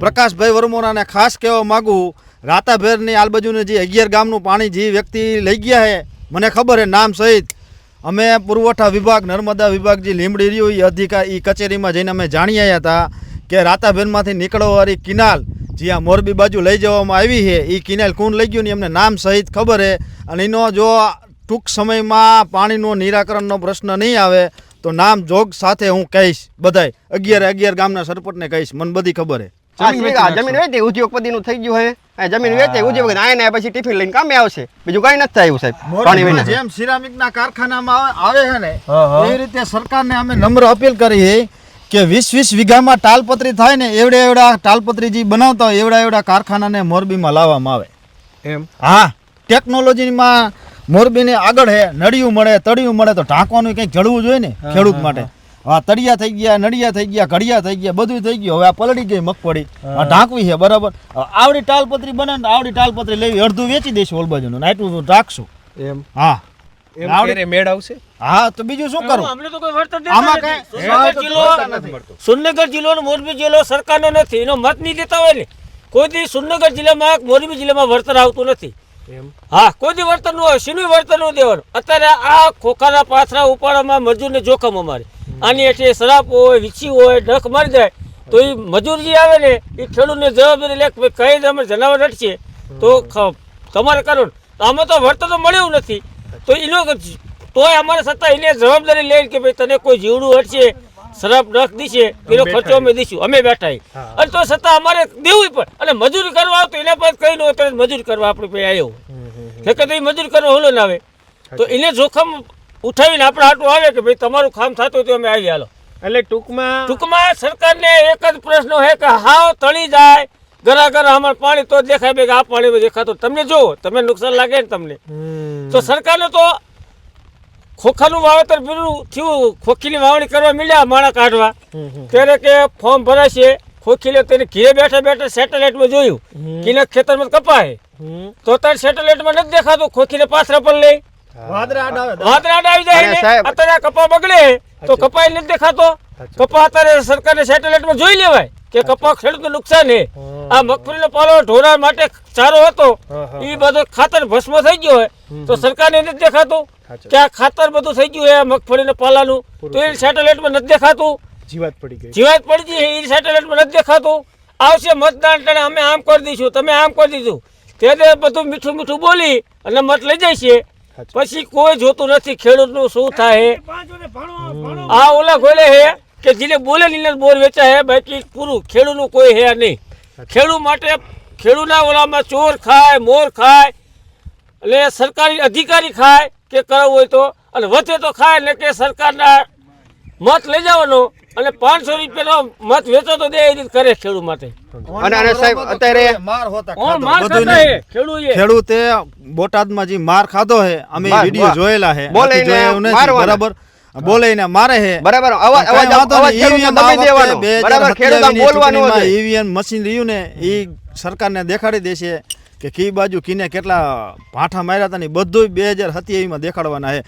પ્રકાશભાઈ વરમોરાને ખાસ કહેવા માગું, રાતાભેરની આલબાજુનું જે 11 ગામનું પાણી જે વ્યક્તિ લઈ ગયા છે, મને ખબર છે નામ સહિત, અમે પુરવઠા વિભાગ નર્મદા વિભાગ જે લીમડી રહ્યું એ અધિકારી કચેરીમાં જઈને અમે જાણી આવ્યા હતા કે રાતાભેરમાંથી નીકળવાવાળી કિનાલ જે આ મોરબી બાજુ લઈ જવામાં આવી છે એ કિનાલ કોણ લઈ ગયું ને એમને નામ સહિત ખબર છે. અને એનો જો ટૂંક સમયમાં પાણીનો નિરાકરણનો પ્રશ્ન નહીં આવે તો નામ જોગ સાથે હું કહીશ, બધાય 11 ગામના સરપંચને કહીશ, મને બધી ખબર છે. જમીન વેચી ઉદ્યોગપતિનું થઈ ગયું છે, જમીન વેચે ઉદ્યોગ આને પછી ટિફિન લઈને કામે આવશે, બીજું કઈ નથી થયું સાહેબ. પાણી વિના જેમ સિરામિકના કારખાનામાં આવે છે ને એવી રીતે સરકારને અમે નમ્ર અપીલ કરી કે 20 વીઘામાં ટાલપત્રી થાય ને એવડા ટાલપત્રી જે બનાવતા હોય એવડા કારખાનાને મોરબીમાં લાવવામાં આવે એમ. હા, ટેકનોલોજીમાં મોરબીને આગળ હે, નળિયું મળે તળિયું મળે તો ઢાંકવાનું કંઈક જળવું જોઈએ ને ખેડૂત માટે. હા, તળિયા થઈ ગયા, નળિયા થઈ ગયા, ઘડિયા થઈ ગયા, બધું થઈ ગયું. હવે આ પલળી ગઈ મગફળી, ઢાંકવી છે બરાબર. આવડી ટાલપત્રી બને ને આવડી ટાલપત્રી લેવી, અડધું વેચી દઈશું ઓલ બાજુનું, આટલું રાખશું એમ. હા, મેળ આવશે. હા, તો બીજું શું કરું? અમને તો કોઈ વળતર દેતા નથી. સુરનગર જિલ્લો ને મોરબી જિલ્લો સરકારનો નથી, એનો મત નહીં દેતા હોય ને કોઈ દી સુરનગર જિલ્લામાં મોરબી જિલ્લામાં વળતર આવતું નથી. હા, કોઈ દી વળતર નું હોય, શીનું વળતર નું દેવાનું. અત્યારે આ ખોખાના પાથરા ઉપાડવામાં મજૂરને જોખમ અમારે. આની એટલે શરાબ હોય, વીછી હોય, ડખ મરી જાય તો એ મજૂર જે આવે ને એ ખેડૂતને જવાબદારી લે કે કઈ અમે જનાવર અટશે તો તમારે કરો. આમાં તો વળતર તો મળ્યું નથી તો એનો તોય અમારે સત્તા એને જવાબદારી લે કે ભાઈ તને કોઈ જીવડું અટશે, શરાબ ડખ દીશે, પેલો ખર્ચો અમે દઈશું, અમે બેઠા. અને તો છતાં અમારે દેવું પણ, અને મજૂરી કરવા તો એના પાસે કઈ ન હોય તો મજૂરી કરવા આપણે પાસે આવ્યો કે તો એ મજૂરી કરવા હોલો ના આવે તો એને જોખમ ઉઠાવીને આપણે હાટું આવે કે ભાઈ તમારું કામ થતું હોય તો અમે આવી હાલો. એટલે ટૂંકમાં સરકારને એક જ પ્રશ્ન છે કે હાવ તળી જાય ઘરા અમારે પાણી તો દેખાય બે કે આ પાણી દેખાતો તમને જોવો તમે નુકસાન લાગે ને તમને તો સરકારને તો ખોખાનું વાવેતર પેલું થયું, ખોખીની વાવણી કરવા મળ્યા માણા કાઢવા ત્યારે કે ફોર્મ ભરાશે ખોખી તેને ઘીરે બેઠા બેઠા સેટેલાઇટમાં જોયું કે ખેતરમાં કપાય તો તાર સેટેલાઇટમાં નથી દેખાતું, ખોખીને પાથરા પર લઈ વાદળા આવી જાય. અત્યારે કપા બગડે તો કપા નથી દેખાતો, કપા અત્યારે સરકારને સેટેલાઇટમાં જોઈ લેવાય કે કપા ખેડૂતને નુકસાન છે. આ મગફળીનો પાલો ઢોરા માટે સારો હતો એ બધો ખાતર ભસ્મ થઈ ગયો હોય તો સરકારને નથી દેખાતું કે આ ખાતર બધું થઈ ગયું છે મગફળીના પાલાનું તો એ સેટેલાઇટમાં નથી દેખાતું. જીવાત પડી ગઈ, જીવાત પડી ગઈ એ સેટેલાઇટમાં નથી દેખાતું. આવશે મતદાન ટાણે અમે આમ કરી દઈશું, તમે આમ કરી દીધું, તે બધું મીઠું મીઠું બોલી અને મત લઈ જાય છે. પછી કોઈ જોતું નથી ખેડૂતનું શું થાય. આ ઓલા ગોલે હે કે જેને બોલે નીને બોર વેચા હે, બાકી પૂરું ખેડૂતનું કોઈ હે નહીં. ખેડૂત માટે ખેડૂતના ઓલામાં ચોર ખાય, મોર ખાય, એટલે સરકારી અધિકારી ખાય કે કરવું હોય તો, અને વધે તો ખાય ને કે સરકારના મત લઈ જવાનો અને 500 રૂપિયાનો મત વેચો તો દે એ રીતે કરે ખેડૂત માટે. અને સાહેબ અત્યારે ખેડૂતે બોટાદમાં જે માર ખાધો હે અમે વિડીયો જોયેલા હે, બરાબર બોલે ને મારે હે બરાબર. ઈવીએમ મશીન રહ્યું ને એ સરકારને દેખાડી દેશે કે કી બાજુ કીને કેટલા ભાઠા માર્યા હતા ને બધું 2027 માં દેખાડવાના છે.